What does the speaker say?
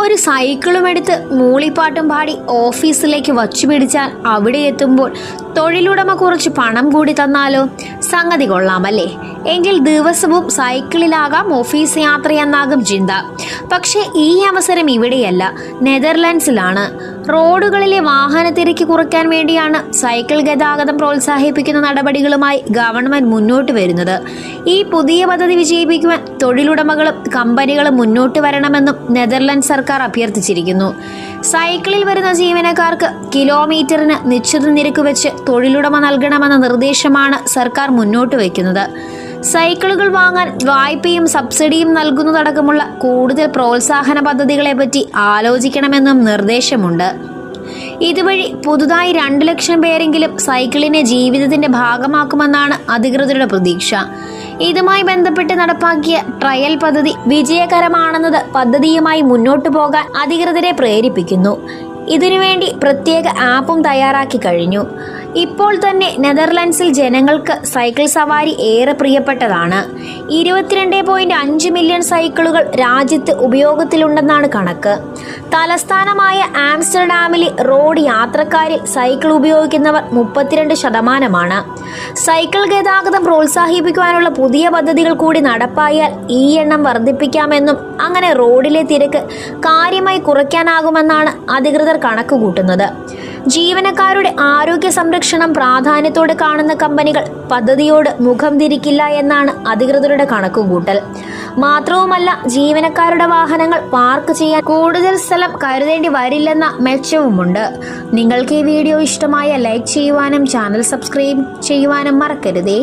ഒരു സൈക്കിളും എടുത്ത് മൂളിപ്പാട്ടും പാടി ഓഫീസിലേക്ക് വച്ചുപിടിച്ചാൽ അവിടെ എത്തുമ്പോൾ തൊഴിലുടമ കുറച്ച് പണം കൂടി തന്നാലോ? സംഗതി കൊള്ളാമല്ലേ? എങ്കിൽ ദിവസവും സൈക്കിളിലാകാം ഓഫീസ് യാത്രയെന്നാകും ചിന്ത. പക്ഷേ ഈ അവസരം ഇവിടെയല്ല, നെതർലൻഡ്സിലാണ്. റോഡുകളിലെ വാഹനത്തിരക്ക് കുറയ്ക്കാൻ വേണ്ടിയാണ് സൈക്കിൾ ഗതാഗതം പ്രോത്സാഹിപ്പിക്കുന്ന നടപടികളുമായി ഗവൺമെന്റ് മുന്നോട്ട് വരുന്നത്. ഈ പുതിയ പദ്ധതി വിജയിപ്പിക്കുവാൻ തൊഴിലുടമകളും കമ്പനികളും മുന്നോട്ട് വരണമെന്നും നെതർലൻഡ് സർക്കാർ അഭ്യർത്ഥിച്ചിരിക്കുന്നു. സൈക്കിളിൽ വരുന്ന ജീവനക്കാർക്ക് കിലോമീറ്ററിന് നിശ്ചിത നിരക്ക് വെച്ച് തൊഴിലുടമ നൽകണമെന്ന നിർദ്ദേശമാണ് സർക്കാർ മുന്നോട്ട് വയ്ക്കുന്നത്. സൈക്കിളുകൾ വാങ്ങാൻ വായ്പയും സബ്സിഡിയും നൽകുന്നതടക്കമുള്ള കൂടുതൽ പ്രോത്സാഹന പദ്ധതികളെപ്പറ്റി ആലോചിക്കണമെന്നും നിർദ്ദേശമുണ്ട്. ഇതുവഴി പുതുതായി 2 ലക്ഷം പേരെങ്കിലും സൈക്കിളിനെ ജീവിതത്തിന്റെ ഭാഗമാക്കുമെന്നാണ് അധികൃതരുടെ പ്രതീക്ഷ. ഇതുമായി ബന്ധപ്പെട്ട് നടപ്പാക്കിയ ട്രയൽ പദ്ധതി വിജയകരമാണെന്നത് പദ്ധതിയുമായി മുന്നോട്ടു പോകാൻ അധികൃതരെ പ്രേരിപ്പിക്കുന്നു. ഇതിനുവേണ്ടി പ്രത്യേക ആപ്പും തയ്യാറാക്കി കഴിഞ്ഞു. ഇപ്പോൾ തന്നെ നെതർലൻഡ്സിൽ ജനങ്ങൾക്ക് സൈക്കിൾ സവാരി ഏറെ പ്രിയപ്പെട്ടതാണ്. 22.5 മില്യൺ സൈക്കിളുകൾ രാജ്യത്ത് ഉപയോഗത്തിലുണ്ടെന്നാണ് കണക്ക്. തലസ്ഥാനമായ ആംസ്റ്റർഡാമിലെ റോഡ് യാത്രക്കാരിൽ സൈക്കിൾ ഉപയോഗിക്കുന്നവർ 32%. സൈക്കിൾ ഗതാഗതം പ്രോത്സാഹിപ്പിക്കുവാനുള്ള പുതിയ പദ്ധതികൾ കൂടി നടപ്പായാൽ ഈ എണ്ണം വർദ്ധിപ്പിക്കാമെന്നും അങ്ങനെ റോഡിലെ തിരക്ക് കാര്യമായി കുറയ്ക്കാനാകുമെന്നാണ് അധികൃതർ കണക്കുകൂട്ടുന്നത്. ജീവനക്കാരുടെ ആരോഗ്യ സംരക്ഷണം പ്രാധാന്യത്തോടെ കാണുന്ന കമ്പനികൾ പദ്ധതിയോട് മുഖം തിരിക്കില്ല എന്നാണ് അധികൃതരുടെ കണക്കുകൂട്ടൽ. മാത്രവുമല്ല, ജീവനക്കാരുടെ വാഹനങ്ങൾ പാർക്ക് ചെയ്യാൻ കൂടുതൽ സ്ഥലം കരുതേണ്ടി വരില്ലെന്ന മെച്ചവുമുണ്ട്. നിങ്ങൾക്ക് ഈ വീഡിയോ ഇഷ്ടമായ ലൈക്ക് ചെയ്യുവാനും ചാനൽ സബ്സ്ക്രൈബ് ചെയ്യുവാനും മറക്കരുതേ.